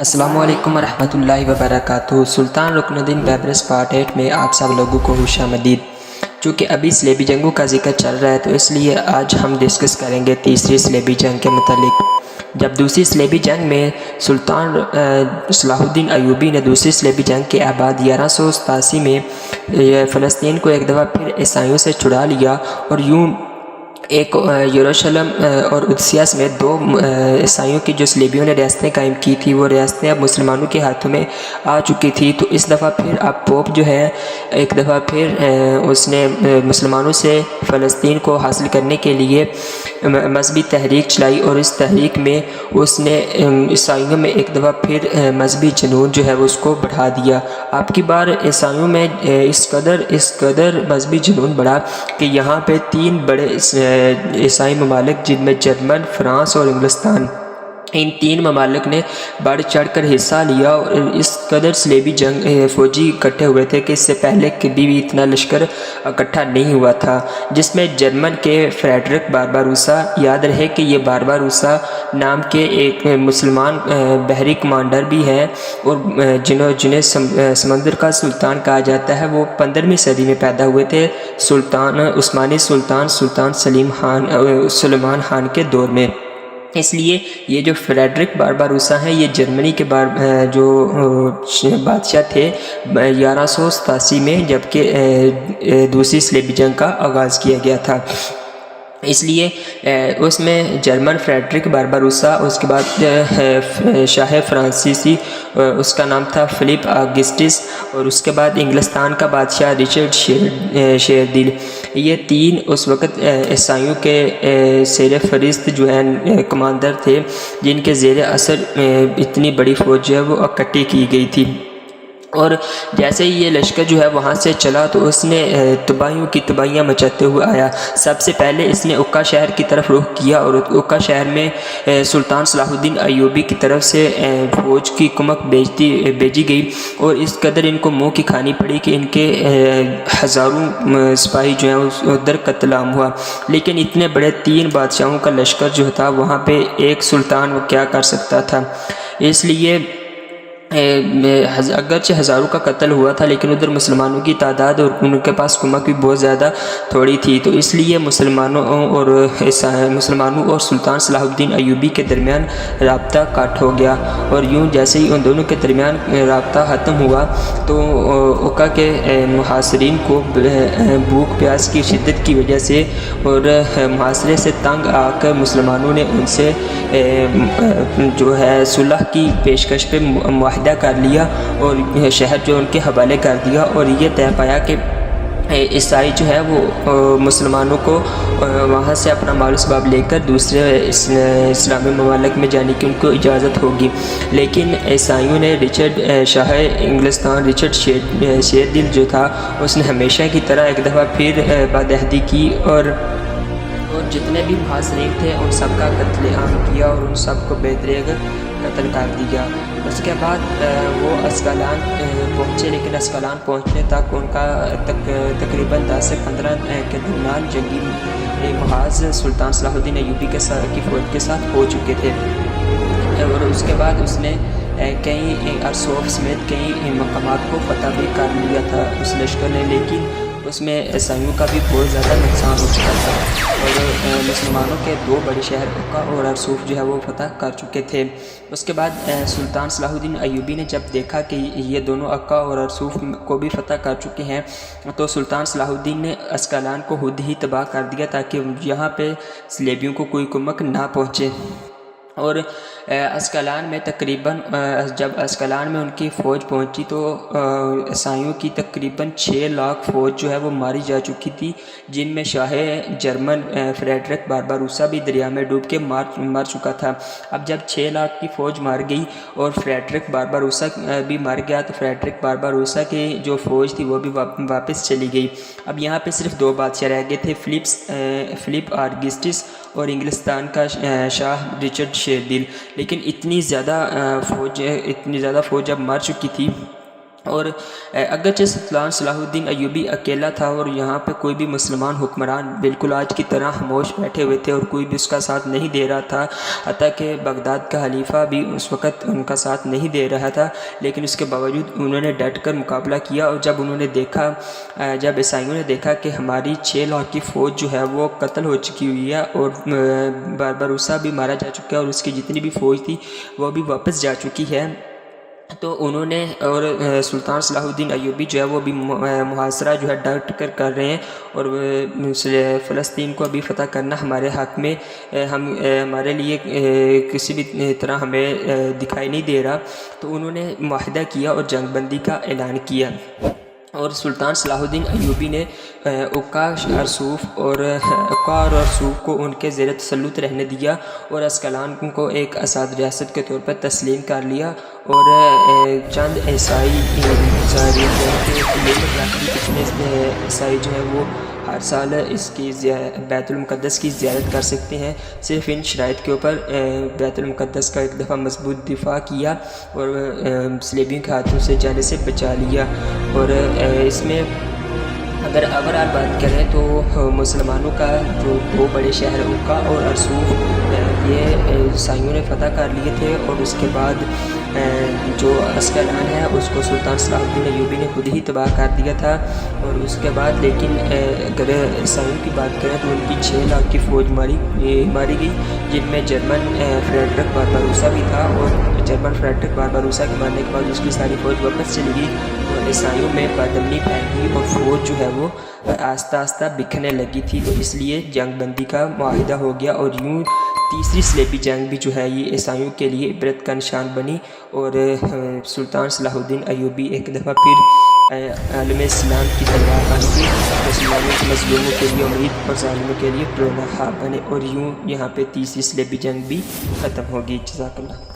السلام علیکم ورحمۃ اللہ وبرکاتہ۔ سلطان رکن الدین بیبرس پارٹ 8 میں آپ سب لوگوں کو خوش آمدید۔ چونکہ ابھی صلیبی جنگوں کا ذکر چل رہا ہے تو اس لیے آج ہم ڈسکس کریں گے تیسری صلیبی جنگ کے متعلق۔ جب دوسری صلیبی جنگ میں سلطان صلاح الدین ایوبی نے دوسری صلیبی جنگ کے بعد 1187 میں فلسطین کو ایک دفعہ پھر عیسائیوں سے چھڑا لیا اور یوں ایک یروشلم اور قدسیہ سمیت دو عیسائیوں کی جو صلیبیوں نے ریاستیں قائم کی تھی وہ ریاستیں اب مسلمانوں کے ہاتھوں میں آ چکی تھی۔ تو اس دفعہ پھر اب پوپ جو ہے ایک دفعہ پھر اس نے مسلمانوں سے فلسطین کو حاصل کرنے کے لیے مذہبی تحریک چلائی اور اس تحریک میں اس نے عیسائیوں میں ایک دفعہ پھر مذہبی جنون جو ہے وہ اس کو بڑھا دیا۔ اب کی بار عیسائیوں میں اس قدر مذہبی جنون بڑھا کہ یہاں پہ تین بڑے عیسائی ممالک جن میں جرمن، فرانس اور انگلستان، ان تین ممالک نے بڑھ چڑھ کر حصہ لیا اور اس قدر صلیبی جنگ فوجی اکٹھے ہوئے تھے کہ اس سے پہلے کبھی بھی اتنا لشکر اکٹھا نہیں ہوا تھا، جس میں جرمن کے فریڈرک بارباروسا، یاد رہے کہ یہ بارباروسا نام کے ایک مسلمان بحری کمانڈر بھی ہیں اور جنہیں سمندر کا سلطان کہا جاتا ہے، وہ 15ویں صدی میں پیدا ہوئے تھے عثمانی سلطان سلیمان خان کے دور میں۔ اس لیے یہ جو فریڈرک بارباروسا ہیں یہ جرمنی کے جو بادشاہ تھے 1187 میں، جبکہ دوسری صلیبی جنگ کا آغاز کیا گیا تھا۔ اس لیے اس میں جرمن فریڈرک بارباروسا، اس کے بعد شاہ فرانسیسی اس کا نام تھا فلپ آگسٹس، اور اس کے بعد انگلستان کا بادشاہ رچرڈ شیردل، یہ تین اس وقت عیسائیوں کے زیر فہرست جو ہیں کمانڈر تھے جن کے زیر اثر اتنی بڑی فوج جو ہے وہ اکٹھی کی گئی تھی۔ اور جیسے ہی یہ لشکر جو ہے وہاں سے چلا تو اس نے تباہیوں کی تباہیاں مچاتے ہوئے آیا۔ سب سے پہلے اس نے عکا شہر کی طرف رخ کیا اور عکا شہر میں سلطان صلاح الدین ایوبی کی طرف سے فوج کی کمک بھیجی گئی اور اس قدر ان کو منہ کی کھانی پڑی کہ ان کے ہزاروں سپاہی جو ہیں ادھر قتل عام ہوا۔ لیکن اتنے بڑے تین بادشاہوں کا لشکر جو تھا وہاں پہ ایک سلطان وہ کیا کر سکتا تھا، اس لیے اگرچہ ہزاروں کا قتل ہوا تھا لیکن ادھر مسلمانوں کی تعداد اور ان کے پاس کمک بھی بہت زیادہ تھوڑی تھی، تو اس لیے مسلمانوں اور سلطان صلاح الدین ایوبی کے درمیان رابطہ کٹ ہو گیا۔ اور یوں جیسے ہی ان دونوں کے درمیان رابطہ ختم ہوا تو عکا کے محاصرین کو بھوک پیاس کی شدت کی وجہ سے اور محاصرے سے تنگ آ کر مسلمانوں نے ان سے جو ہے صلح کی پیشکش پہ معاہدہ کر لیا اور شہر جو ان کے حوالے کر دیا، اور یہ طے پایا کہ عیسائی جو ہے وہ مسلمانوں کو وہاں سے اپنا مال و اسباب لے کر دوسرے اسلامی ممالک میں جانے کی ان کو اجازت ہوگی۔ لیکن عیسائیوں نے شاہ انگلستان رچرڈ شیردل جو تھا اس نے ہمیشہ کی طرح ایک دفعہ پھر بدعہدی کی اور جتنے بھی محاصرین تھے ان سب کا قتل عام کیا اور ان سب کو بے دریغ قتل کر دیا۔ اس کے بعد وہ اسکالان پہنچے، لیکن اسکالان پہنچنے تک ان کا تقریباً 10 سے 15 کے درمیان جنگی محاذ سلطان صلاح الدین ایوبی کی فوج کے ساتھ ہو چکے تھے، اور اس کے بعد اس نے کئی ارسوف سمیت کئی مقامات کو فتح بھی کر لیا تھا اس لشکر نے، لیکن اس میں عیسائیوں کا بھی بہت زیادہ نقصان ہو چکا تھا اور مسلمانوں کے دو بڑے شہر عکا اور ارسوف جو ہے وہ فتح کر چکے تھے۔ اس کے بعد سلطان صلاح الدین ایوبی نے جب دیکھا کہ یہ دونوں عکا اور ارسوف کو بھی فتح کر چکے ہیں تو سلطان صلاح الدین نے اسکالان کو خود ہی تباہ کر دیا تاکہ یہاں پہ صلیبیوں کو کوئی کمک نہ پہنچے۔ اور اسکالان میں تقریباً جب اسکالان میں ان کی فوج پہنچی تو عیسائیوں کی تقریباً 6 لاکھ فوج جو ہے وہ ماری جا چکی تھی، جن میں شاہ جرمن فریڈرک بارباروسا بھی دریا میں ڈوب کے مر چکا تھا۔ اب جب 6 لاکھ کی فوج مار گئی اور فریڈرک بارباروسا بھی مر گیا تو فریڈرک بارباروسا کی جو فوج تھی وہ بھی واپس چلی گئی۔ اب یہاں پہ صرف 2 بادشاہ رہ گئے تھے، فلپ آگسٹس اور انگلستان کا شاہ رچرڈ شیردل۔ لیکن اتنی زیادہ فوج جب مر چکی تھی اور اگرچہ سلطان صلاح الدین ایوبی اکیلا تھا اور یہاں پہ کوئی بھی مسلمان حکمران بالکل آج کی طرح خاموش بیٹھے ہوئے تھے اور کوئی بھی اس کا ساتھ نہیں دے رہا تھا، حتیٰ کہ بغداد کا خلیفہ بھی اس وقت ان کا ساتھ نہیں دے رہا تھا، لیکن اس کے باوجود انہوں نے ڈٹ کر مقابلہ کیا۔ اور جب انہوں نے دیکھا، جب عیسائیوں نے دیکھا کہ ہماری 6 لاکھ کی فوج جو ہے وہ قتل ہو چکی ہوئی ہے اور باربروسا بھی مارا جا چکا ہے اور اس کی جتنی بھی فوج تھی وہ بھی واپس جا چکی ہے، تو انہوں نے، اور سلطان صلاح الدین ایوبی جو ہے وہ بھی محاصرہ جو ہے ڈٹ کر رہے ہیں اور فلسطین کو ابھی فتح کرنا ہمارے حق میں، ہمارے لیے کسی بھی طرح ہمیں دکھائی نہیں دے رہا، تو انہوں نے معاہدہ کیا اور جنگ بندی کا اعلان کیا۔ اور سلطان صلاح الدین ایوبی نے عکا اور رسوف کو ان کے زیر تسلط رہنے دیا اور اسکلان کو ایک آزاد ریاست کے طور پر تسلیم کر لیا، اور چند عیسائی عیسائی جو ہیں وہ ہر سال اس کی بیت المقدس کی زیارت کر سکتے ہیں، صرف ان شرائط کے اوپر بیت المقدس کا ایک دفعہ مضبوط دفاع کیا اور صلیبیوں کے ہاتھوں سے جانے سے بچا لیا۔ اور اس میں اگر اوورآل بات کریں تو مسلمانوں کا جو 2 بڑے شہر عکا اور رسوف یہ عیسائیوں نے فتح کر لیے تھے، اور اس کے بعد جو اسکلان ہے اس کو سلطان صلاح الدین ایوبی نے خود ہی تباہ کر دیا تھا۔ اور اس کے بعد لیکن اگر عیسائیوں کی بات کریں تو ان کی 6 لاکھ کی فوج ماری گئی، جن میں جرمن فریڈرک بارباروسا بھی تھا، اور جرمن فریڈرک بارباروسا کے مارنے کے بعد اس کی ساری فوج واپس چلی گئی اور عیسائیوں میں بدامنی پھیل گئی اور فوج جو ہے وہ آہستہ آہستہ بکھرنے لگی تھی، تو اس لیے جنگ بندی کا معاہدہ ہو گیا، اور یوں تیسری صلیبی جنگ بھی جو ہے یہ عیسائیوں کے لیے عبرت کا نشان بنی، اور سلطان صلاح الدین ایوبی ایک دفعہ پھر عالم اسلام کی تلوار بن کے مسلمانوں کے مظلوموں کے لیے امید اور ظالموں کے لیے پناہ بنے، اور یوں یہاں پہ تیسری صلیبی جنگ بھی ختم ہوگی۔ جزاک اللہ۔